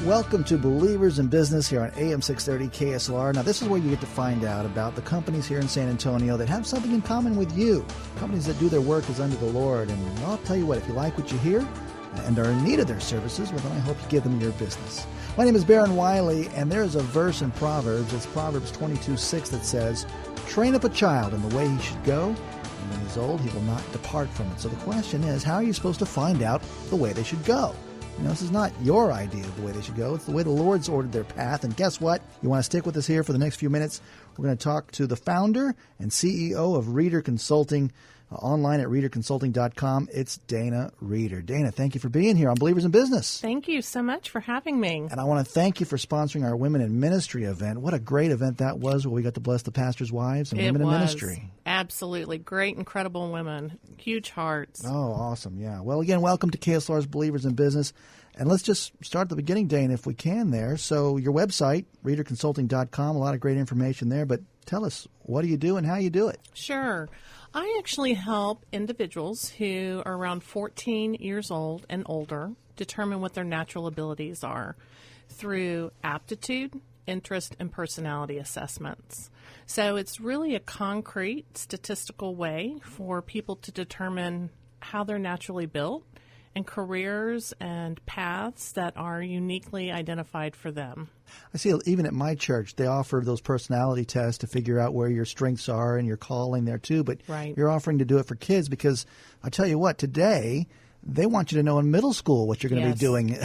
Welcome to Believers in Business here on AM 630 KSLR. Now, this is where you get to find out about the companies here in San Antonio that have something in common with you. Companies that do their work as unto the Lord. And I'll tell you what, if you like what you hear and are in need of their services, well, then I hope you give them your business. My name is Baron Wiley, and there's a verse in Proverbs. It's Proverbs 22:6 that says, "Train up a child in the way he should go, and when he's old, he will not depart from it." So the question is, how are you supposed to find out the way they should go? You know, this is not your idea of the way they should go. It's the way the Lord's ordered their path. And guess what? You want to stick with us here for the next few minutes. We're going to talk to the founder and CEO of Reeder Consulting, online at reederconsulting.com. It's Dana Reeder. Dana, thank you for being here on Believers in Business. Thank you so much for having me. And I want to thank you for sponsoring our Women in Ministry event. What a great event that was, where we got to bless the pastors' wives and women in ministry. Absolutely. Great, incredible women. Huge hearts. Oh, awesome. Yeah. Well, again, welcome to KSLR's Believers in Business. And let's just start at the beginning, Dana, if we can there. So your website, reederconsulting.com, a lot of great information there. But tell us, what do you do and how you do it? Sure. I actually help individuals who are around 14 years old and older determine what their natural abilities are through aptitude, interest, and personality assessments. So it's really a concrete statistical way for people to determine how they're naturally built and careers and paths that are uniquely identified for them. I see even at my church, they offer those personality tests to figure out where your strengths are and your calling there too. But Right. You're offering to do it for kids because I tell you what, today they want you to know in middle school what you're going to Yes. be doing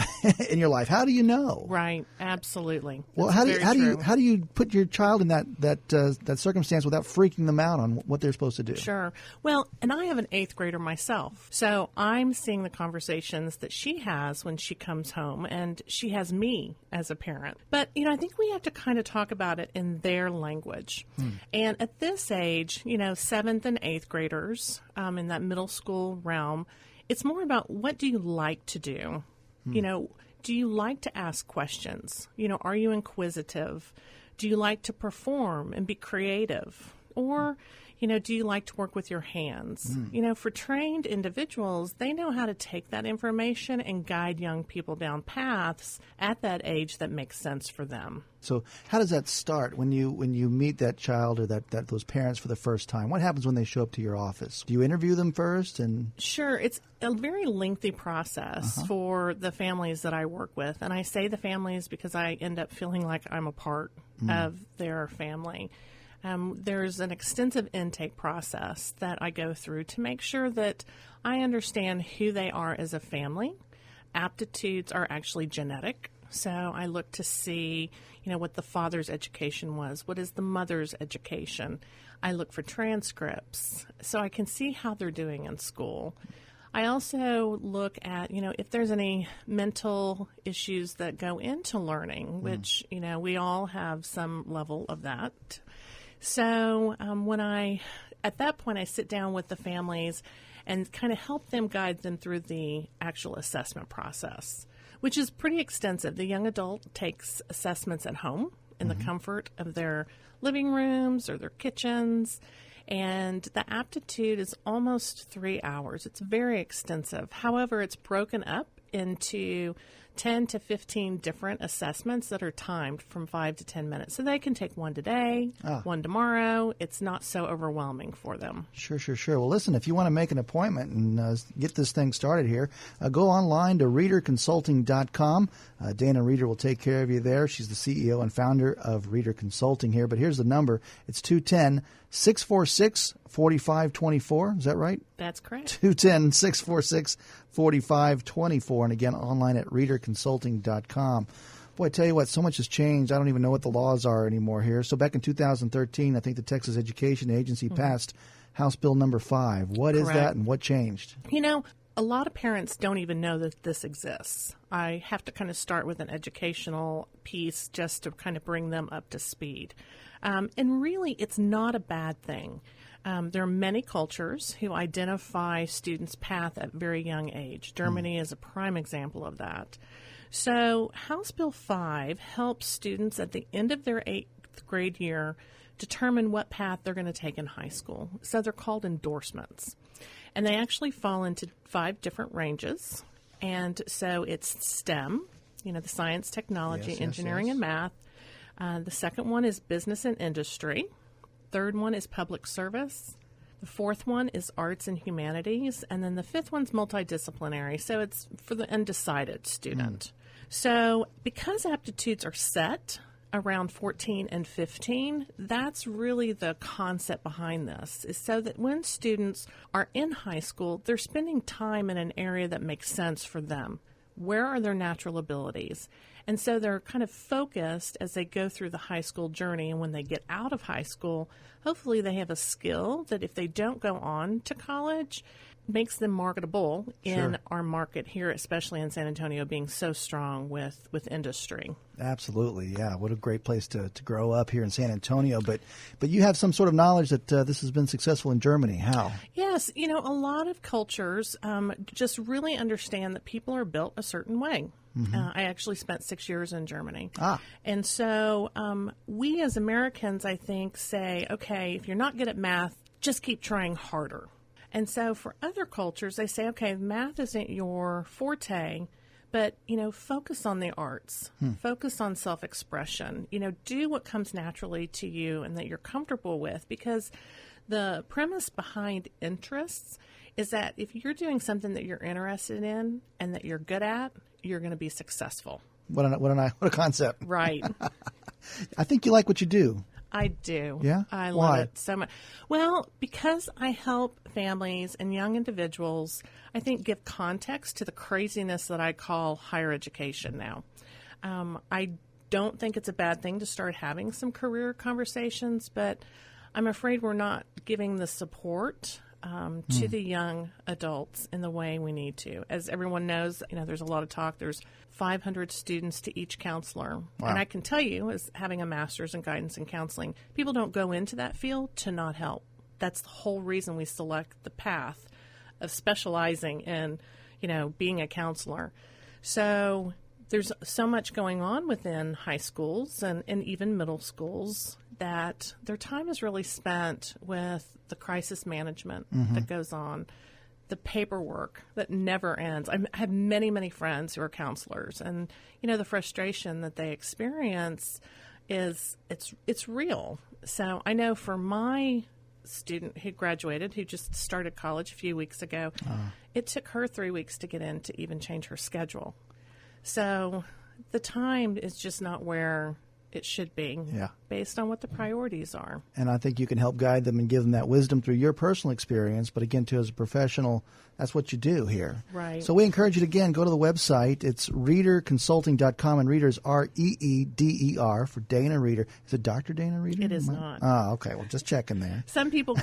in your life. How do you know? Right. Absolutely. Well, That's how do you put your child in that circumstance without freaking them out on what they're supposed to do? Sure. Well, and I have an 8th grader myself. So I'm seeing the conversations that she has when she comes home, and she has me as a parent. But, I think we have to kind of talk about it in their language. And at this age, 7th and 8th graders in that middle school realm, it's more about what do you like to do? Do you like to ask questions? Are you inquisitive? Do you like to perform and be creative? Or, do you like to work with your hands? For trained individuals, they know how to take that information and guide young people down paths at that age that makes sense for them. So how does that start when you meet that child or those parents for the first time? What happens when they show up to your office? Do you interview them first? And Sure. It's a very lengthy process for the families that I work with. And I say the families because I end up feeling like I'm a part of their family. There's an extensive intake process that I go through to make sure that I understand who they are as a family. Aptitudes are actually genetic. So I look to see, what the father's education was. What is the mother's education? I look for transcripts so I can see how they're doing in school. I also look at, if there's any mental issues that go into learning, which, we all have some level of that. So at that point, I sit down with the families and kind of help them guide them through the actual assessment process, which is pretty extensive. The young adult takes assessments at home in the comfort of their living rooms or their kitchens. And the aptitude is almost 3 hours. It's very extensive. However, it's broken up into 10 to 15 different assessments that are timed from 5 to 10 minutes. So they can take one today, one tomorrow. It's not so overwhelming for them. Sure. Well, listen, if you want to make an appointment and get this thing started here, go online to reederconsulting.com. Dana Reeder will take care of you there. She's the CEO and founder of Reeder Consulting here. But here's the number. It's 210-646-4524. Is that right? That's correct. 210-646-4524. And again, online at reederconsulting.com. Boy, I tell you what, so much has changed. I don't even know what the laws are anymore here. So back in 2013, I think the Texas Education Agency passed House Bill number 5. What is that and what changed? A lot of parents don't even know that this exists. I have to kind of start with an educational piece just to kind of bring them up to speed. And really, it's not a bad thing. There are many cultures who identify students' path at very young age. Germany is a prime example of that. So House Bill 5 helps students at the end of their 8th grade year determine what path they're going to take in high school. So they're called endorsements. And they actually fall into 5 different ranges. And so it's STEM, the science, technology, Yes, engineering, yes. and math. The second one is business and industry. Third one is public service. The fourth one is arts and humanities. And then the fifth one's multidisciplinary. So it's for the undecided student. So because aptitudes are set around 14 and 15, that's really the concept behind this, is so that when students are in high school, they're spending time in an area that makes sense for them. Where are their natural abilities? And so they're kind of focused as they go through the high school journey. And when they get out of high school, hopefully they have a skill that if they don't go on to college, makes them marketable in our market here, especially in San Antonio, being so strong with industry. Absolutely, yeah. What a great place to grow up here in San Antonio. But you have some sort of knowledge that this has been successful in Germany. How? Yes, a lot of cultures just really understand that people are built a certain way. I actually spent 6 years in Germany. And so we as Americans, I think, say, okay, if you're not good at math, just keep trying harder. And so for other cultures, they say, okay, math isn't your forte, but, focus on the arts, focus on self-expression, do what comes naturally to you and that you're comfortable with, because the premise behind interests is that if you're doing something that you're interested in and that you're good at, you're going to be successful. What a concept. Right. I think you like what you do. I do. Yeah? I Why? love it so much. Well, because I help families and young individuals, I think, give context to the craziness that I call higher education now. I don't think it's a bad thing to start having some career conversations, but I'm afraid we're not giving the support to the young adults in the way we need to. As everyone knows, there's a lot of talk. There's 500 students to each counselor. Wow. And I can tell you, as having a master's in guidance and counseling, people don't go into that field to not help. That's the whole reason we select the path of specializing in, being a counselor. So there's so much going on within high schools and even middle schools that their time is really spent with the crisis management that goes on, the paperwork that never ends. I have many, many friends who are counselors, and the frustration that they experience is it's real. So I know for my student who graduated, who just started college a few weeks ago, it took her 3 weeks to get in to even change her schedule. So the time is just not where it should be, based on what the priorities are. And I think you can help guide them and give them that wisdom through your personal experience. But again, too, as a professional, that's what you do here. Right. So we encourage you to, again, go to the website. It's reederconsulting.com, and Reeder's R-E-E-D-E-R for Dana Reeder. Is it Dr. Dana Reeder? It is not. Oh, okay. Well, just checking there. Some people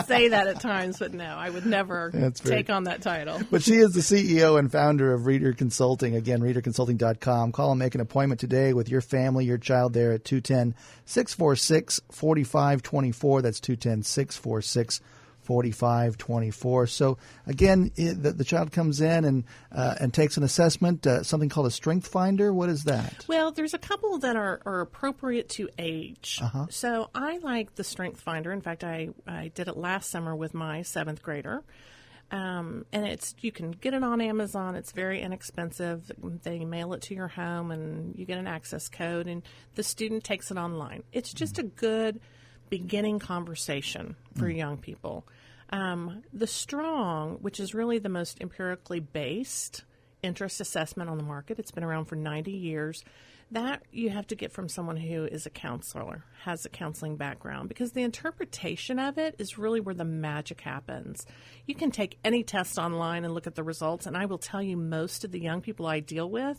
say that at times, but no, I would never take on that title. But she is the CEO and founder of Reeder Consulting. Again, reederconsulting.com. Call and make an appointment today with your family, your child there at 210-646-4524. That's 210-646-4524. So again, the child comes in and takes an assessment, something called a Strength Finder. What is that? Well, there's a couple that are appropriate to age. So I like the Strength Finder. In fact, I did it last summer with my 7th grader. And you can get it on Amazon. It's very inexpensive. They mail it to your home, and you get an access code, and the student takes it online. It's just a good beginning conversation for young people. The Strong, which is really the most empirically based interest assessment on the market, it's been around for 90 years. That you have to get from someone who is a counselor, has a counseling background, because the interpretation of it is really where the magic happens. You can take any test online and look at the results, and I will tell you, most of the young people I deal with,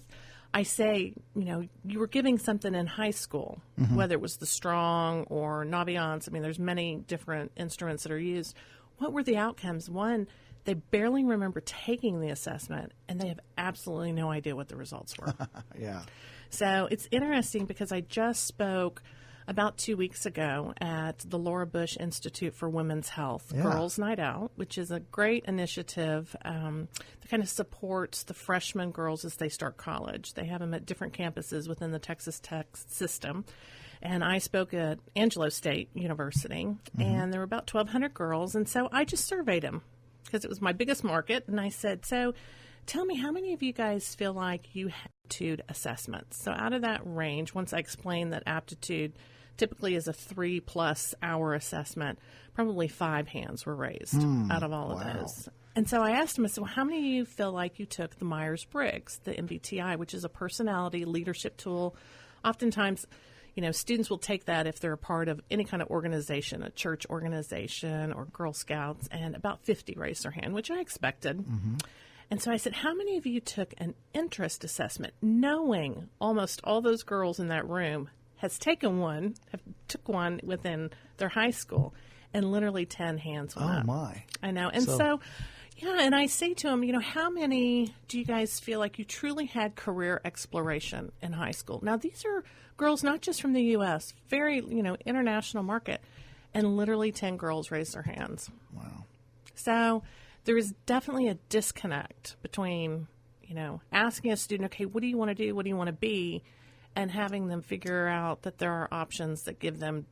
I say, you were giving something in high school, whether it was the Strong or Naviance. I mean, there's many different instruments that are used. What were the outcomes? One, they barely remember taking the assessment, and they have absolutely no idea what the results were. Yeah. So it's interesting because I just spoke about 2 weeks ago at the Laura Bush Institute for Women's Health, Girls Night Out, which is a great initiative that kind of supports the freshman girls as they start college. They have them at different campuses within the Texas Tech system. And I spoke at Angelo State University, and there were about 1,200 girls. And so I just surveyed them because it was my biggest market. And I said, so tell me, how many of you guys feel like you aptitude assessments. So out of that range, once I explained that aptitude typically is a 3+ hour assessment, probably 5 hands were raised out of all of those. And so I asked him, I said, well, how many of you feel like you took the Myers-Briggs, the MBTI, which is a personality leadership tool? Oftentimes, students will take that if they're a part of any kind of organization, a church organization or Girl Scouts, and about 50 raised their hand, which I expected. Mm-hmm. And so I said, how many of you took an interest assessment, knowing almost all those girls in that room took one within their high school, and literally 10 hands went up. Oh, my. I know. And so yeah, and I say to them, how many do you guys feel like you truly had career exploration in high school? Now, these are girls not just from the U.S., very, international market, and literally 10 girls raised their hands. Wow. So there is definitely a disconnect between, asking a student, okay, what do you want to do? What do you want to be? And having them figure out that there are options that give them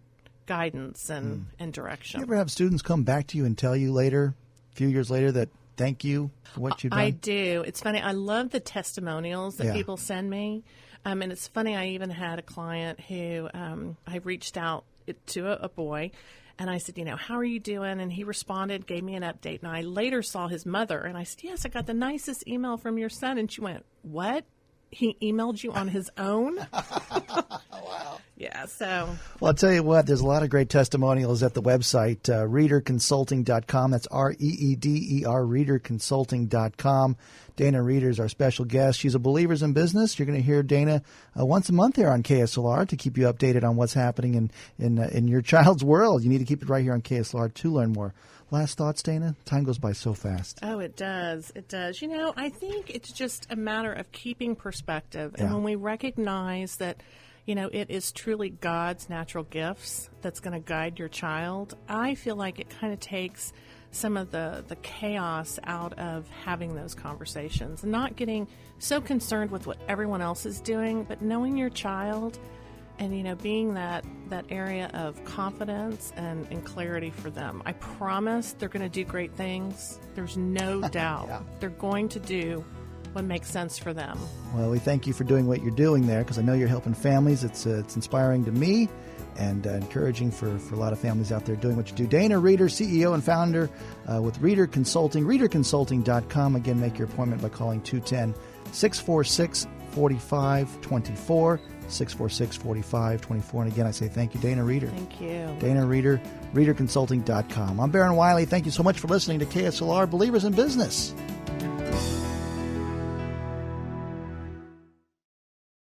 guidance and direction. You ever have students come back to you and tell you later, a few years later, that thank you for what you've done? I do. It's funny. I love the testimonials that people send me. And it's funny, I even had a client who I reached out to a boy, and I said, how are you doing? And he responded, gave me an update. And I later saw his mother, and I said, yes, I got the nicest email from your son. And she went, what? He emailed you on his own? Wow. Yeah, so. Well, I'll tell you what, there's a lot of great testimonials at the website, reederconsulting.com. That's REEDER, reederconsulting.com. Dana Reeder is our special guest. She's a Believers in Business. You're going to hear Dana once a month here on KSLR to keep you updated on what's happening in your child's world. You need to keep it right here on KSLR to learn more. Last thoughts, Dana? Time goes by so fast. Oh, it does. It does. I think it's just a matter of keeping perspective. And when we recognize that, it is truly God's natural gifts that's going to guide your child, I feel like it kind of takes some of the chaos out of having those conversations and not getting so concerned with what everyone else is doing, but knowing your child and, being that area of confidence and clarity for them. I promise they're going to do great things. There's no doubt. They're going to do what makes sense for them. Well, we thank you for doing what you're doing there, because I know you're helping families. It's inspiring to me and encouraging for a lot of families out there doing what you do. Dana Reeder, CEO and founder with Reeder Consulting, reederconsulting.com. Again, make your appointment by calling 210-646-4524. 646-4524. And again, I say thank you, Dana Reeder. Thank you. Dana Reeder, reederconsulting.com. I'm Baron Wiley. Thank you so much for listening to KSLR Believers in Business.